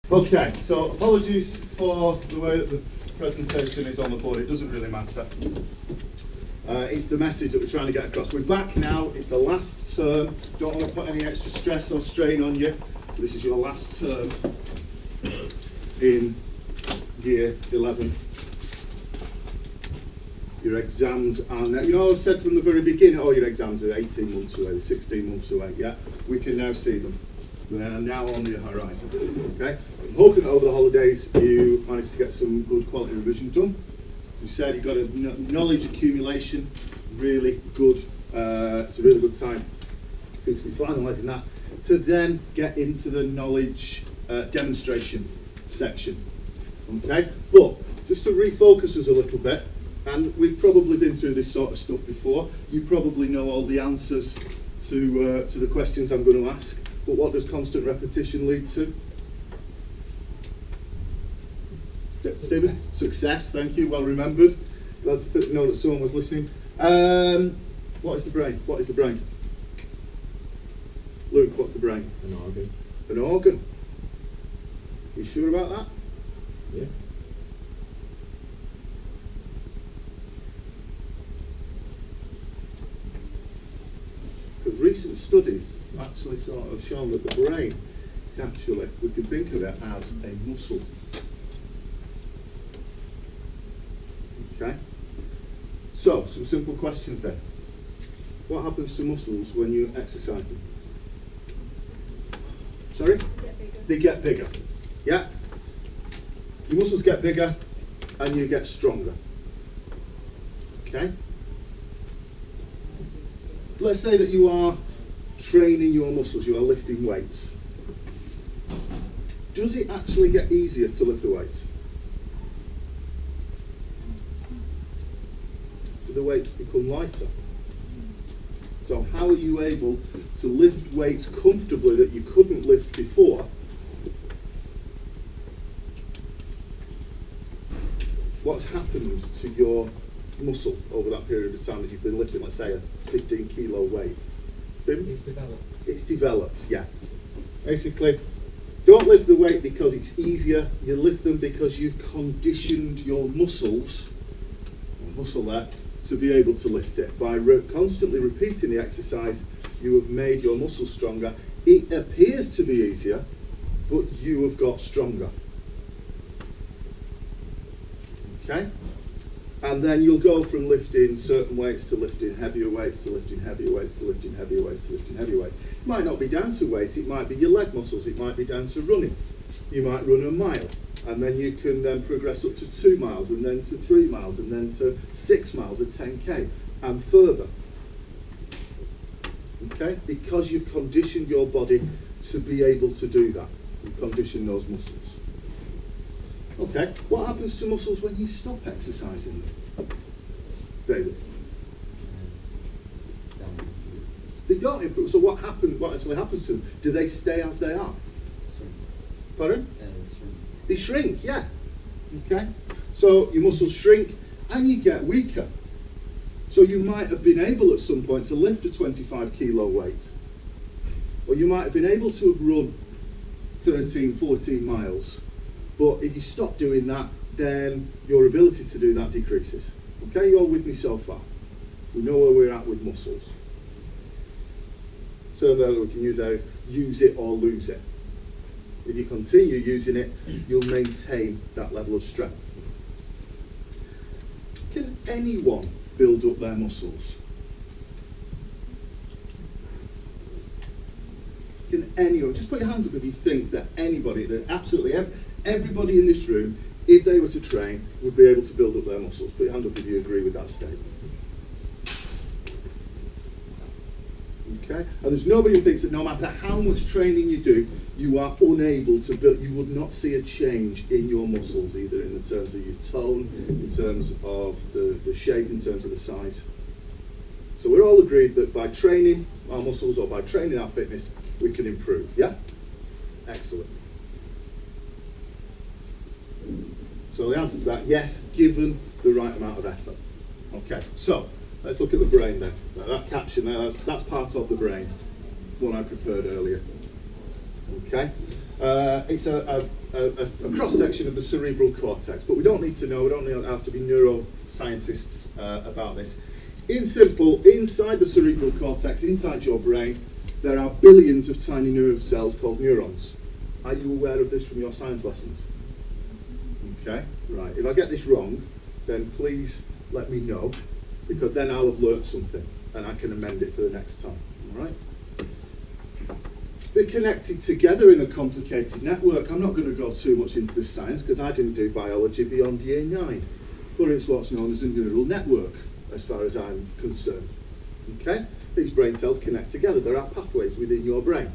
Okay, so apologies for the way that the presentation is on the board. It doesn't really matter. It's the message that we're trying to get across. We're back now. It's the last term. Don't want to put any extra stress or strain on you. This is your last term in year 11. Your exams are now, you know, I said from the very beginning, oh, your exams are 18 months away, 16 months away, yeah? We can now see them. They are now on the horizon, okay? I'm hoping that over the holidays you managed to get some good quality revision done. You said you got a knowledge accumulation, really good, it's a really good time for you to be finalising that, to then get into the knowledge demonstration section, okay? But just to refocus us a little bit, and we've probably been through this sort of stuff before, you probably know all the answers to the questions I'm going to ask, but what does constant repetition lead to? Stephen? Success, thank you, well remembered. Glad to know that someone was listening. What is the brain? What is the brain? Luke, what's the brain? An organ. An organ? You sure about that? Yeah. Because recent studies have actually sort of shown that the brain is actually, we can think of it as a muscle. Okay? So, some simple questions then. What happens to muscles when you exercise them? Sorry? They get bigger. Yeah? Your muscles get bigger and you get stronger. Okay? Let's say that you are training your muscles, you are lifting weights. Does it actually get easier to lift the weights? Do the weights become lighter? So how are you able to lift weights comfortably that you couldn't lift before? What's happened to your muscle over that period of time that you've been lifting, let's say, a 15 kilo weight? Stephen? It's developed. It's developed, yeah. Basically, don't lift the weight because it's easier, you lift them because you've conditioned your muscles, muscle there, to be able to lift it. By constantly repeating the exercise, you have made your muscles stronger. It appears to be easier, but you have got stronger. Okay? And then you'll go from lifting certain weights to lifting heavier weights to lifting heavier weights to lifting heavier weights to lifting heavier weights. It might not be down to weights, it might be your leg muscles, it might be down to running. You might run a mile, and then you can then progress up to 2 miles, and then to 3 miles, and then to 6 miles, a 10k, and further. Okay? Because you've conditioned your body to be able to do that. You've conditioned those muscles. Okay, what happens to muscles when you stop exercising them? David? They don't improve. So what actually happens to them? Do they stay as they are? Pardon? They shrink, yeah. Okay, so your muscles shrink and you get weaker. So you might have been able at some point to lift a 25 kilo weight, or you might have been able to have run 13, 14 miles. But if you stop doing that, then your ability to do that decreases. Okay, you're with me so far. We know where we're at with muscles. So that we can use it or lose it. If you continue using it, you'll maintain that level of strength. Can anyone build up their muscles? Can anyone? Just put your hands up if you think that anybody, that absolutely everybody in this room, if they were to train, would be able to build up their muscles. Put your hand up if you agree with that statement. Okay? And there's nobody who thinks that no matter how much training you do, you are unable to build, you would not see a change in your muscles, either in the terms of your tone, in terms of the shape, in terms of the size. So we're all agreed that by training our muscles or by training our fitness, we can improve, yeah? Excellent. So the answer to that, yes, given the right amount of effort. Okay, so let's look at the brain then. Now that caption there, that's part of the brain, one I prepared earlier. Okay, It's a cross-section of the cerebral cortex, but we don't need to know, we don't have to be neuroscientists about this. In simple, inside the cerebral cortex, inside your brain, there are billions of tiny nerve cells called neurons. Are you aware of this from your science lessons? Okay, right. If I get this wrong, then please let me know, because then I'll have learnt something and I can amend it for the next time. All right? They're connected together in a complicated network. I'm not going to go too much into this science because I didn't do biology beyond year 9, but it's what's known as a neural network as far as I'm concerned. Okay? These brain cells connect together. There are pathways within your brain.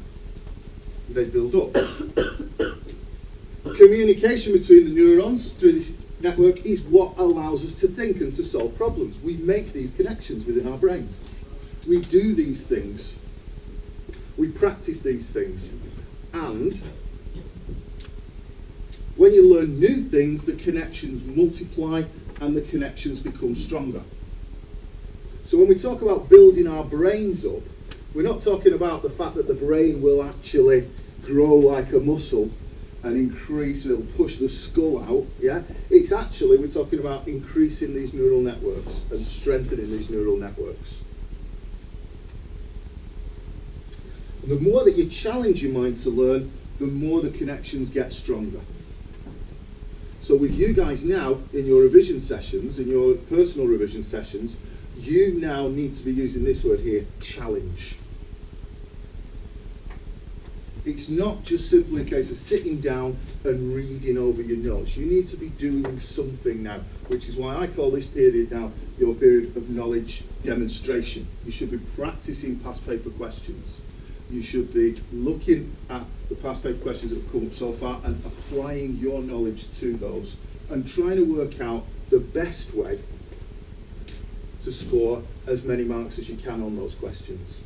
They build up. Communication between the neurons through this network is what allows us to think and to solve problems. We make these connections within our brains. We do these things. We practice these things. And when you learn new things, the connections multiply and the connections become stronger. So when we talk about building our brains up, we're not talking about the fact that the brain will actually grow like a muscle and increase, it'll push the skull out, yeah? It's actually, we're talking about increasing these neural networks and strengthening these neural networks. And the more that you challenge your mind to learn, the more the connections get stronger. So with you guys now, in your revision sessions, in your personal revision sessions, you now need to be using this word here, challenge. It's not just simply a case of sitting down and reading over your notes. You need to be doing something now, which is why I call this period now your period of knowledge demonstration. You should be practicing past paper questions. You should be looking at the past paper questions that have come up so far and applying your knowledge to those and trying to work out the best way to score as many marks as you can on those questions.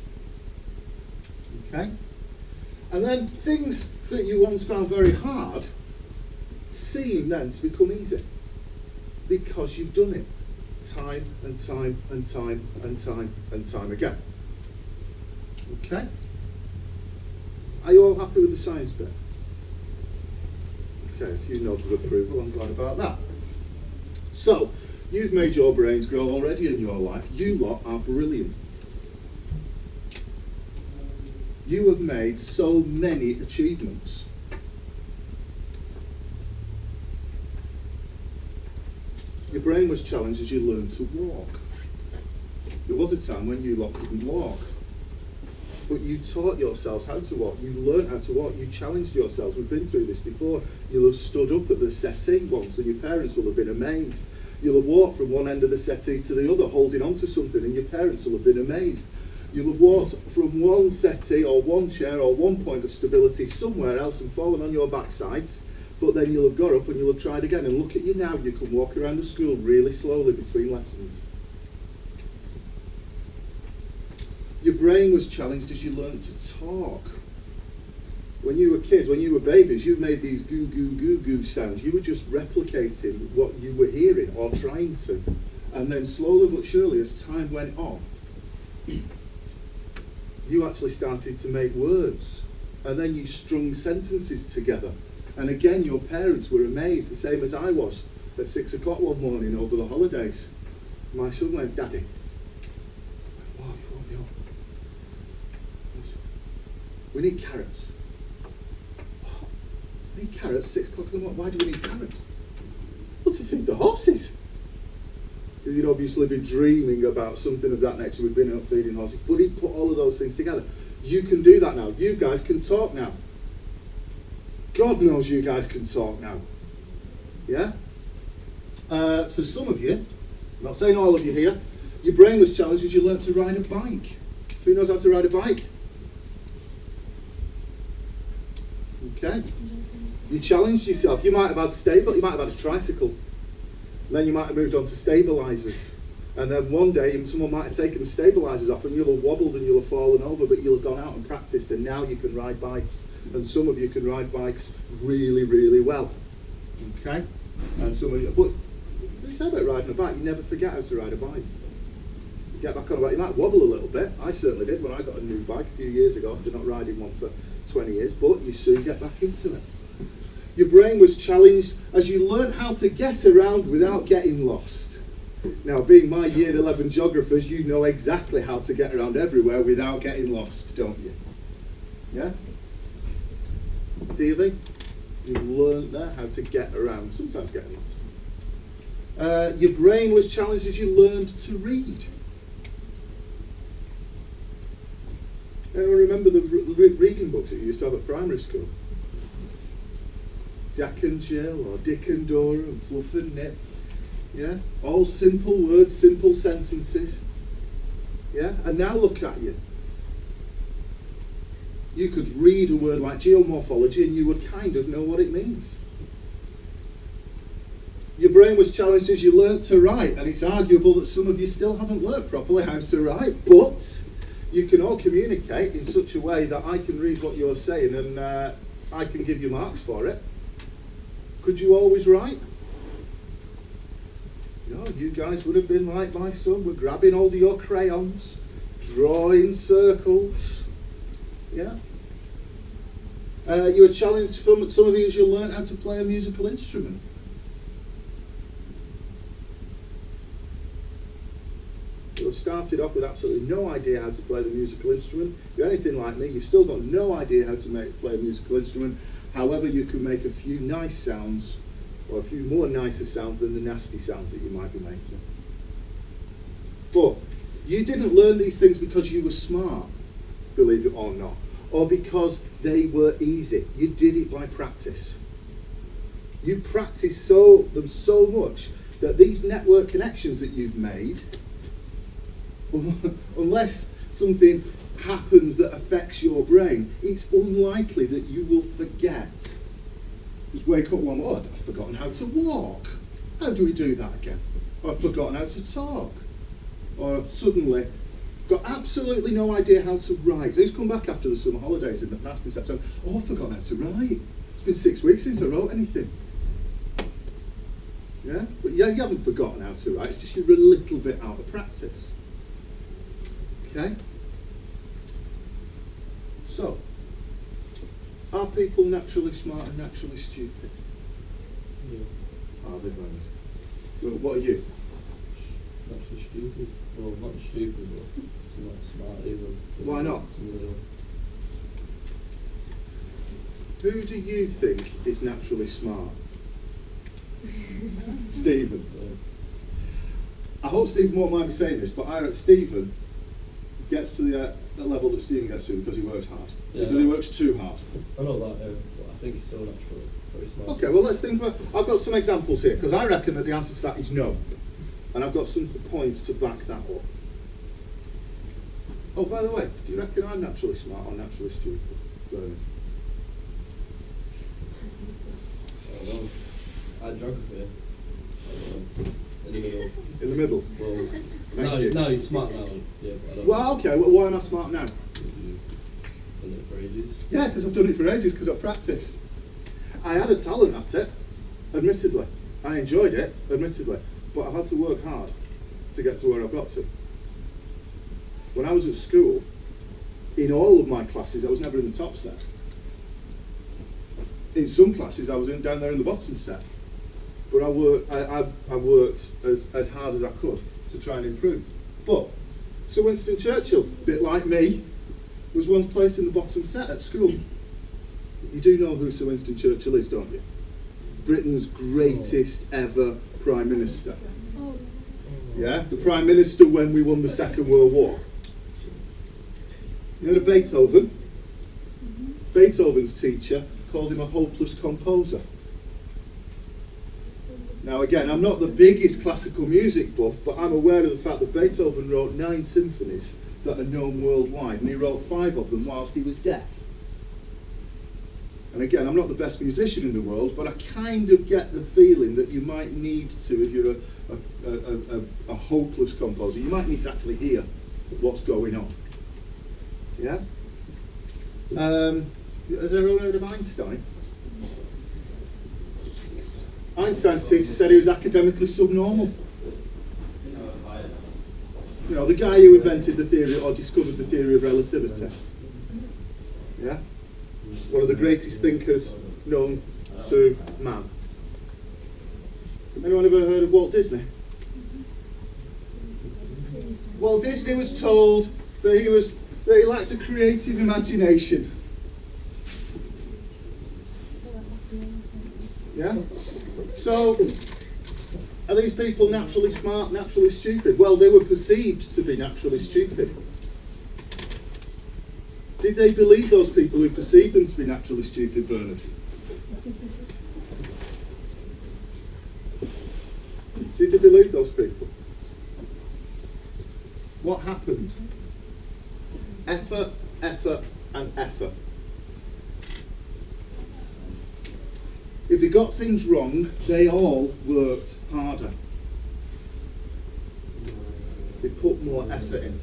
Okay? And then things that you once found very hard seem then to become easy because you've done it time and time and time and time and time again. Okay? Are you all happy with the science bit? Okay, a few nods of approval, I'm glad about that. So, you've made your brains grow already in your life. You lot are brilliant. You have made so many achievements. Your brain was challenged as you learned to walk. There was a time when you lot couldn't walk. But you taught yourselves how to walk. You learned how to walk. You challenged yourselves. We've been through this before. You'll have stood up at the settee once and your parents will have been amazed. You'll have walked from one end of the settee to the other holding on to something and your parents will have been amazed. You'll have walked from one settee or one chair or one point of stability somewhere else and fallen on your backsides, but then you'll have got up and you'll have tried again. And look at you now, you can walk around the school really slowly between lessons. Your brain was challenged as you learned to talk. When you were kids, when you were babies, you made these goo goo goo goo sounds. You were just replicating what you were hearing or trying to. And then slowly but surely, as time went on, you actually started to make words. And then you strung sentences together. And again, your parents were amazed, the same as I was, at 6 o'clock one morning over the holidays. My son went, "Daddy." "Wow, you woke me up." "We need carrots." "What? We need carrots 6 o'clock in the morning? Why do we need carrots?" "Well, to feed the horses." Because he'd obviously been dreaming about something of that nature. We'd been out feeding horses. But he'd put all of those things together. You can do that now. You guys can talk now. God knows you guys can talk now. Yeah? For some of you, I'm not saying all of you here, your brain was challenged as you learnt to ride a bike. Who knows how to ride a bike? Okay. You challenged yourself. You might have had you might have had a tricycle. And then you might have moved on to stabilisers. And then one day someone might have taken the stabilisers off and you'll have wobbled and you'll have fallen over, but you'll have gone out and practiced and now you can ride bikes. And some of you can ride bikes really, really well. Okay? And some of you, but they say about riding a bike, you never forget how to ride a bike. You get back on a bike, you might wobble a little bit. I certainly did when I got a new bike a few years ago after not riding one for 20 years, but you soon get back into it. Your brain was challenged as you learnt how to get around without getting lost. Now, being my year 11 geographers, you know exactly how to get around everywhere without getting lost, don't you? Yeah? Davey, you learnt there how to get around, sometimes getting lost. Your brain was challenged as you learned to read. Anyone remember the reading books that you used to have at primary school? Jack and Jill, or Dick and Dora, and Fluff and Nip. Yeah? All simple words, simple sentences. Yeah? And now look at you. You could read a word like geomorphology and you would kind of know what it means. Your brain was challenged as you learnt to write, and it's arguable that some of you still haven't learnt properly how to write, but you can all communicate in such a way that I can read what you're saying and I can give you marks for it. Could you always write? No, you guys would have been like my son. We're grabbing hold of your crayons, drawing circles. Yeah. You were challenged, from some of you, as you learned how to play a musical instrument. You started off with absolutely no idea how to play the musical instrument. If you're anything like me, you've still got no idea how to play a musical instrument. However, you can make a few nice sounds, or a few more nicer sounds than the nasty sounds that you might be making. But you didn't learn these things because you were smart, believe it or not, or because they were easy. You did it by practice. You practiced them so much that these network connections that you've made, unless something happens that affects your brain, it's unlikely that you will forget. Just wake up one morning, I've forgotten how to walk. How do we do that again? Or I've forgotten how to talk. Or suddenly, got absolutely no idea how to write. Who's come back after the summer holidays in the past in September? Oh, I've forgotten how to write. It's been 6 weeks since I wrote anything. Yeah? But yeah, you haven't forgotten how to write, it's just you're a little bit out of practice. Okay? So, are people naturally smart and naturally stupid? Yeah. Are they, Bernard? Well, what are you? Naturally stupid. Well, not stupid, but not smart either. Why not? Who do you think is naturally smart? Stephen. I hope Stephen won't mind me saying this, but I reckon Stephen gets to the level that Stephen gets to because he works hard. Yeah. Because he works too hard. I know that, but I think he's still naturally very smart. Okay, well let's think about, I've got some examples here, because I reckon that the answer to that is no. And I've got some points to back that up. Oh, by the way, do you reckon I'm naturally smart or naturally stupid? Bernard? I don't know. I had geography. In the middle. In the middle? Well, now you're smart now. Yeah, but I don't Well, okay, well, why am I smart now? You've done it for ages. Yeah, because I've done it for ages, because I've practiced. I had a talent at it, admittedly. I enjoyed it, admittedly. But I've had to work hard to get to where I've got to. When I was at school, in all of my classes, I was never in the top set. In some classes, I was down there in the bottom set. But I worked as hard as I could to try and improve. But Sir Winston Churchill, a bit like me, was once placed in the bottom set at school. You do know who Sir Winston Churchill is, don't you? Britain's greatest ever Prime Minister. Yeah, the Prime Minister when we won the Second World War. You know Beethoven? Beethoven's teacher called him a hopeless composer. Now again, I'm not the biggest classical music buff, but I'm aware of the fact that Beethoven wrote 9 symphonies that are known worldwide, and he wrote 5 of them whilst he was deaf. And again, I'm not the best musician in the world, but I kind of get the feeling that you might need to, if you're a hopeless composer, you might need to actually hear what's going on. Yeah? Has everyone heard of Einstein? Einstein's teacher said he was academically subnormal. You know, the guy who invented the theory or discovered the theory of relativity. Yeah? one of the greatest thinkers known to man. Anyone ever heard of Walt Disney? Walt Disney was told that he lacked a creative imagination. Yeah? So, are these people naturally smart, naturally stupid? Well, they were perceived to be naturally stupid. Did they believe those people who perceived them to be naturally stupid, Bernard? Did they believe those people? What happened? Effort, effort, and effort. If they got things wrong, they all worked harder. They put more effort in.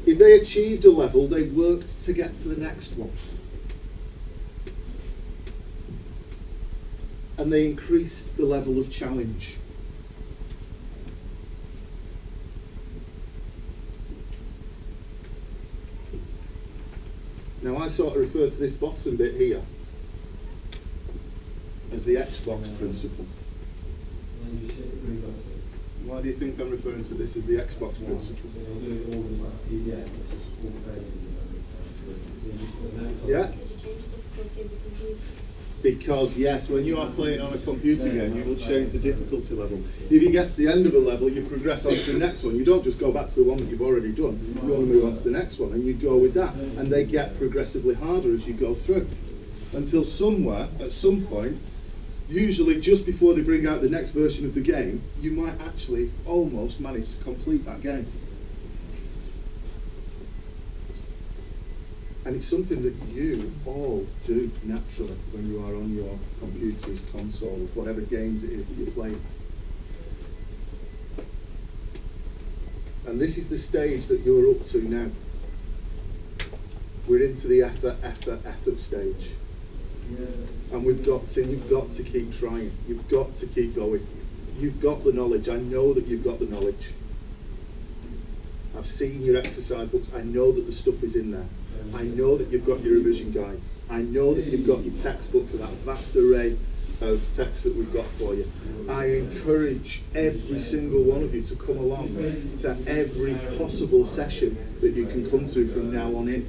If they achieved a level, they worked to get to the next one. And they increased the level of challenge. Now I sort of refer to this bottom bit here as the Xbox principle. Why do you think I'm referring to this as the Xbox principle? Yeah? Because yes, when you are playing on a computer game, you will change the difficulty level. If you get to the end of a level, you progress on to the next one. You don't just go back to the one that you've already done. You want to move on to the next one, and you go with that. And they get progressively harder as you go through. Until somewhere, at some point, usually just before they bring out the next version of the game, you might actually almost manage to complete that game. And it's something that you all do naturally when you are on your computers, consoles, whatever games it is that you're playing. And this is the stage that you're up to now. We're into the effort stage. And you've got to keep trying. You've got to keep going. You've got the knowledge. I know that you've got the knowledge. I've seen your exercise books. I know that the stuff is in there. I know that you've got your revision guides. I know that you've got your textbooks and that vast array of texts that we've got for you. I encourage every single one of you to come along to every possible session that you can come to from now on in.